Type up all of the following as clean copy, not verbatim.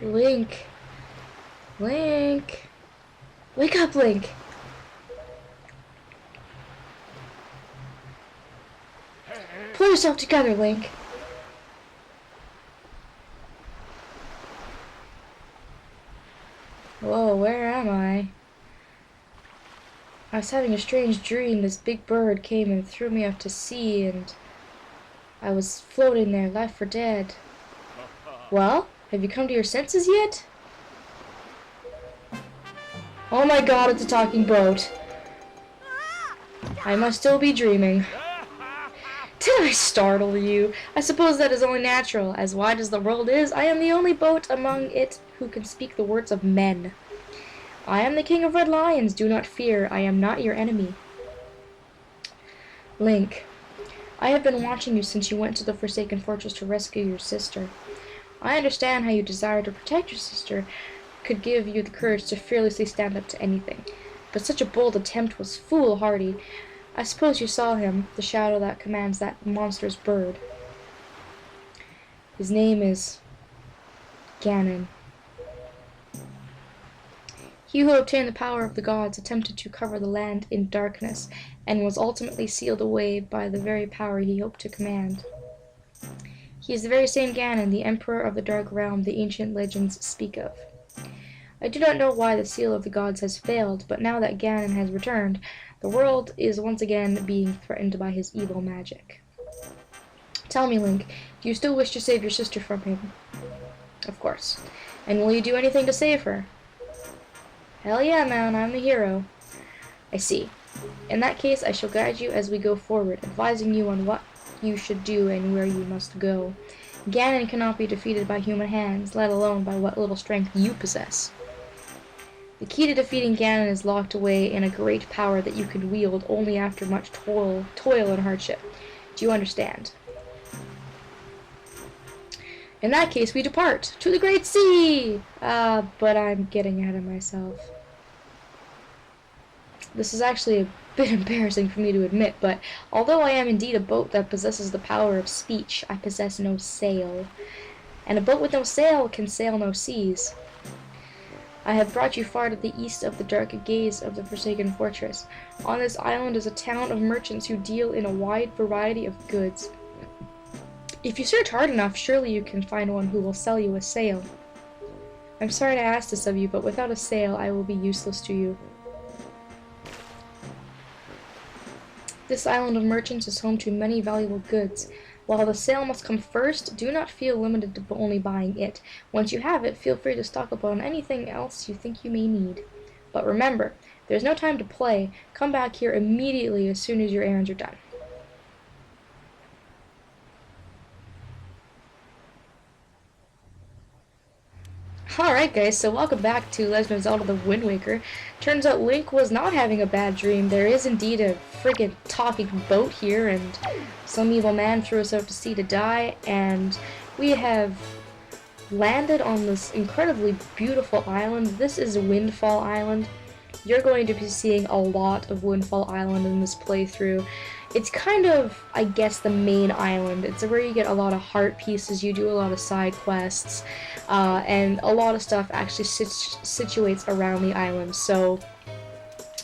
Link. Link. Wake up, Link. Pull yourself together, Link. Whoa, where am I? I was having a strange dream. This big bird came and threw me out to sea, and I was floating there, left for dead. Well, have you come to your senses yet? Oh my god, it's a talking boat. I must still be dreaming. Did I startle you? I suppose that is only natural. As wide as the world is, I am the only boat among it who can speak the words of men. I am the King of Red Lions. Do not fear. I am not your enemy. Link, I have been watching you since you went to the Forsaken Fortress to rescue your sister. I understand how you desire to protect your sister could give you the courage to fearlessly stand up to anything. But such a bold attempt was foolhardy. I suppose you saw him, the shadow that commands that monstrous bird. His name is Ganon. He who obtained the power of the gods attempted to cover the land in darkness, and was ultimately sealed away by the very power he hoped to command. He is the very same Ganon, the Emperor of the Dark Realm the ancient legends speak of. I do not know why the seal of the gods has failed, but now that Ganon has returned, the world is once again being threatened by his evil magic. Tell me, Link, do you still wish to save your sister from him? Of course. And will you do anything to save her? Hell yeah, man, I'm the hero. I see. In that case, I shall guide you as we go forward, advising you on what you should do and where you must go. Ganon cannot be defeated by human hands, let alone by what little strength you possess. The key to defeating Ganon is locked away in a great power that you can wield only after much toil and hardship. Do you understand? In that case, we depart to the Great Sea! But I'm getting ahead of myself. This is actually a bit embarrassing for me to admit, but although I am indeed a boat that possesses the power of speech, I possess no sail. And a boat with no sail can sail no seas. I have brought you far to the east of the dark gaze of the Forsaken Fortress. On this island is a town of merchants who deal in a wide variety of goods. If you search hard enough, surely you can find one who will sell you a sail. I'm sorry to ask this of you, but without a sail, I will be useless to you. This island of merchants is home to many valuable goods. While the sail must come first, do not feel limited to only buying it. Once you have it, feel free to stock up on anything else you think you may need. But remember, there's no time to play. Come back here immediately as soon as your errands are done. Alright guys, so welcome back to Legend of Zelda the Wind Waker. Turns out Link was not having a bad dream. There is indeed a friggin' talking boat here, and some evil man threw us out to sea to die, and we have landed on this incredibly beautiful island. This is Windfall Island. You're going to be seeing a lot of Windfall Island in this playthrough. It's kind of, I guess, the main island. It's where you get a lot of heart pieces, you do a lot of side quests, and a lot of stuff actually situates around the island. So,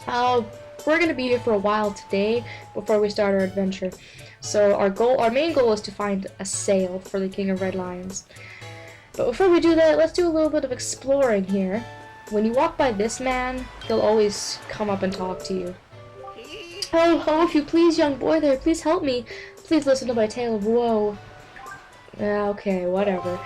we're going to be here for a while today before we start our adventure. So our main goal is to find a sail for the King of Red Lions. But before we do that, let's do a little bit of exploring here. When you walk by this man, he'll always come up and talk to you. Oh, if you please, young boy there, please help me. Please listen to my tale of woe. Okay, whatever.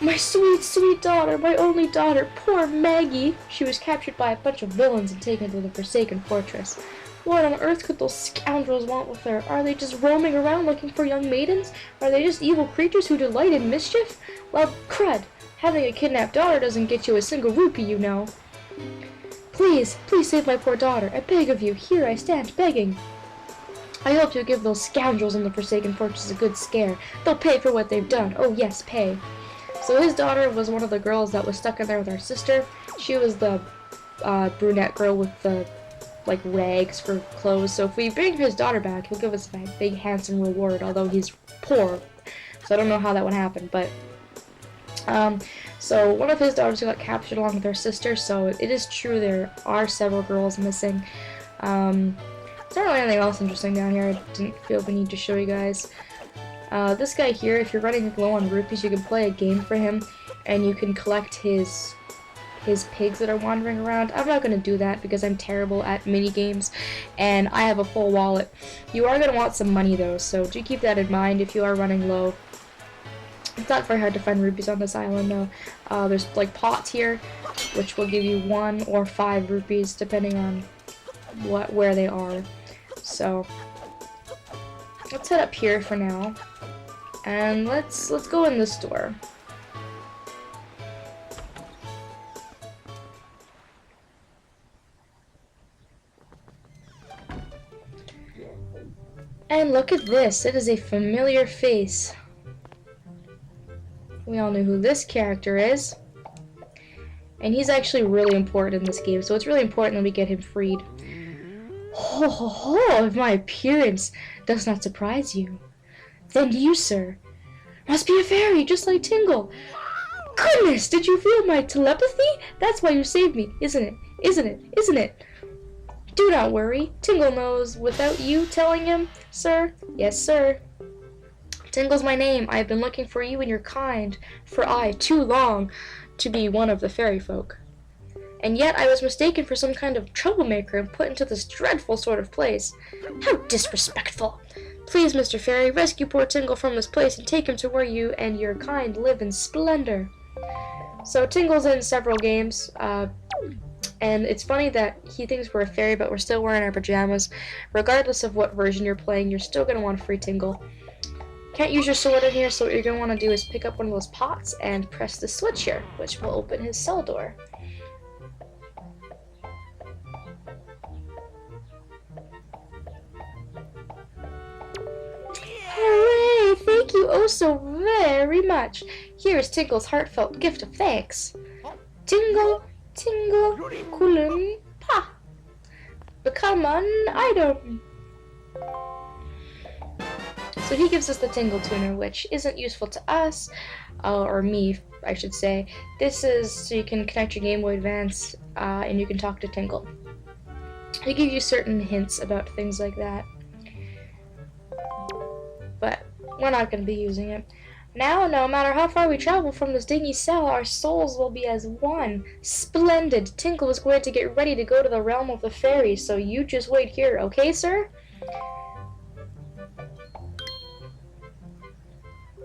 My sweet, sweet daughter, my only daughter, poor Maggie. She was captured by a bunch of villains and taken to the Forsaken Fortress. What on earth could those scoundrels want with her? Are they just roaming around looking for young maidens? Are they just evil creatures who delight in mischief? Well, crud. Having a kidnapped daughter doesn't get you a single rupee, you know. Please, please save my poor daughter. I beg of you. Here I stand, begging. I hope you'll give those scoundrels in the Forsaken Fortress a good scare. They'll pay for what they've done. Oh yes, pay. So his daughter was one of the girls that was stuck in there with our sister. She was the brunette girl with the like rags for clothes. So if we bring his daughter back, he'll give us a big handsome reward, although he's poor. So I don't know how that would happen, but So one of his daughters got captured along with her sister, so it is true there are several girls missing. There's not really anything else interesting down here. I didn't feel the need to show you guys. This guy here, if you're running low on rupees, you can play a game for him, and you can collect his pigs that are wandering around. I'm not going to do that because I'm terrible at mini games, and I have a full wallet. You are going to want some money though, so do keep that in mind if you are running low. It's not very hard to find rupees on this island though. There's like pots here, which will give you 1 or 5 rupees depending on where they are. So let's head up here for now, and let's go in this door. And look at this, it is a familiar face. We all know who this character is. And he's actually really important in this game, so it's really important that we get him freed. Ho ho ho, if my appearance does not surprise you, then you, sir, must be a fairy, just like Tingle. Goodness, did you feel my telepathy? That's why you saved me, isn't it? Isn't it? Isn't it? Do not worry, Tingle knows without you telling him, sir. Yes, sir. Tingle's my name. I have been looking for you and your kind for too long to be one of the fairy folk. And yet I was mistaken for some kind of troublemaker and put into this dreadful sort of place. How disrespectful! Please, Mr. Fairy, rescue poor Tingle from this place and take him to where you and your kind live in splendor. So Tingle's in several games, and it's funny that he thinks we're a fairy, but we're still wearing our pajamas. Regardless of what version you're playing, you're still going to want a free Tingle. Can't use your sword in here, so what you're going to want to do is pick up one of those pots and press the switch here, which will open his cell door. Hooray! Thank you oh so very much. Here is Tingle's heartfelt gift of thanks. Tingle, tingle, kulum, pa. Become an item. So he gives us the Tingle Tuner, which isn't useful to us, or me, I should say. This is so you can connect your Game Boy Advance, and you can talk to Tingle. He gives you certain hints about things like that, but we're not going to be using it. Now, no matter how far we travel from this dingy cell, our souls will be as one. Splendid! Tingle is going to get ready to go to the realm of the fairies, so you just wait here, okay, sir?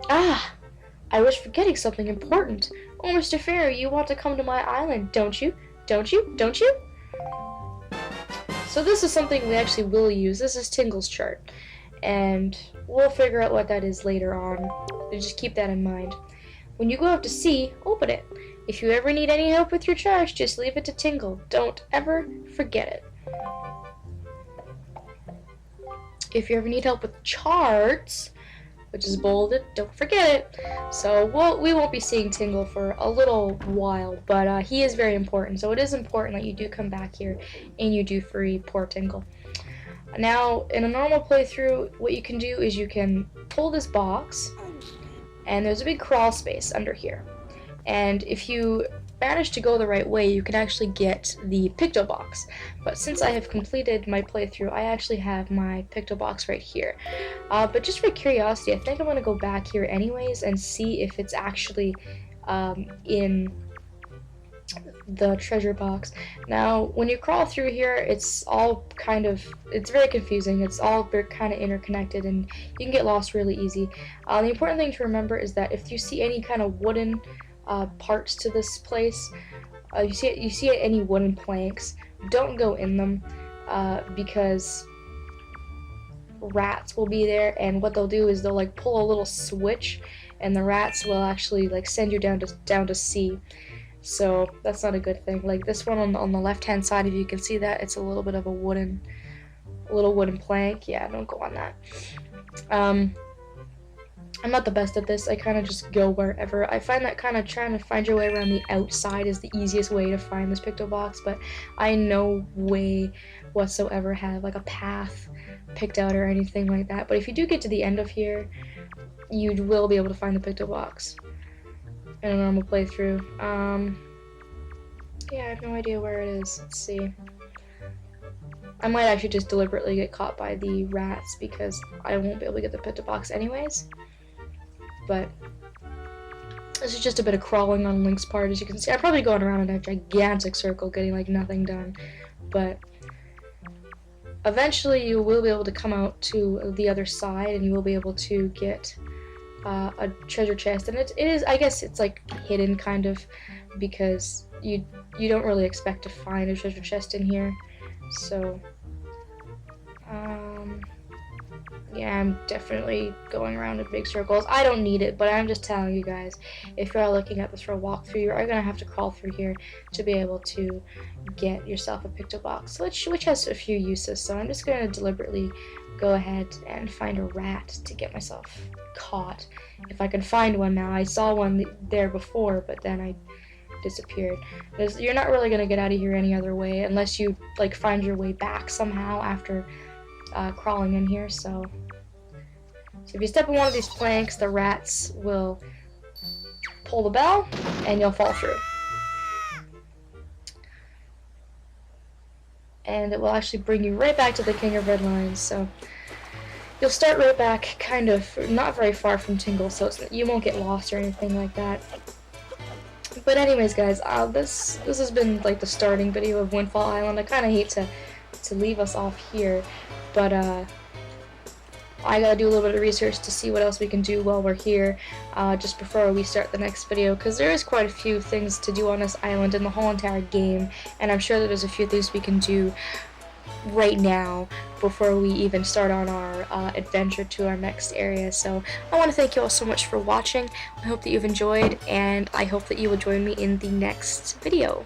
Ah! I was forgetting something important. Oh, Mr. Fairy, you want to come to my island, don't you? Don't you? Don't you? So this is something we actually will use. This is Tingle's chart. And we'll figure out what that is later on. Just keep that in mind. When you go out to sea, open it. If you ever need any help with your charts, just leave it to Tingle. Don't ever forget it. If you ever need help with charts, which is bolded, don't forget it. So we won't be seeing Tingle for a little while, but he is very important. So it is important that you do come back here and you do free poor Tingle. Now, in a normal playthrough, what you can do is you can pull this box, and there's a big crawl space under here. And if you manage to go the right way, you can actually get the Picto Box. But since I have completed my playthrough, I actually have my Picto Box right here. But just for curiosity, I think I'm going to go back here anyways and see if it's actually in the treasure box. Now, when you crawl through here, it's very confusing. It's all kind of interconnected, and you can get lost really easy. The important thing to remember is that if you see any kind of wooden parts to this place, you see any wooden planks, don't go in them, because rats will be there, and what they'll do is they'll like pull a little switch, and the rats will actually like send you down to sea. So that's not a good thing. Like this one on the left hand side, if you can see that, it's a little bit of a wooden plank. Yeah, don't go on that. I'm not the best at this. I kind of just go wherever. I find that kind of trying to find your way around the outside is the easiest way to find this Picto Box, but I no way whatsoever have like a path picked out or anything like that. But if you do get to the end of here, you will be able to find the Picto Box. in a normal playthrough. Yeah, I have no idea where it is. Let's see. I might actually just deliberately get caught by the rats because I won't be able to get the pit to box anyways. But this is just a bit of crawling on Link's part, as you can see. I'm probably going around in a gigantic circle, getting like nothing done. But eventually you will be able to come out to the other side and you will be able to get a treasure chest. And it is, I guess it's like hidden kind of, because you don't really expect to find a treasure chest in here. So yeah, I'm definitely going around in big circles. I don't need it, but I'm just telling you guys, if you're looking at this for a walkthrough, you are going to have to crawl through here to be able to get yourself a picto box, which has a few uses. So I'm just going to deliberately go ahead and find a rat to get myself caught. If I can find one now. I saw one there before, but then I disappeared. You're not really going to get out of here any other way unless you like find your way back somehow after crawling in here. So if you step on one of these planks, the rats will pull the bell and you'll fall through. And it will actually bring you right back to the King of Red Lions. So you'll start right back, kind of not very far from Tingle, so you won't get lost or anything like that. But anyways, guys, this has been like the starting video of Windfall Island. I kind of hate to leave us off here, but I gotta do a little bit of research to see what else we can do while we're here, just before we start the next video, because there is quite a few things to do on this island in the whole entire game, and I'm sure that there's a few things we can do right now before we even start on our adventure to our next area. So I want to thank you all so much for watching. I hope that you've enjoyed, and I hope that you will join me in the next video.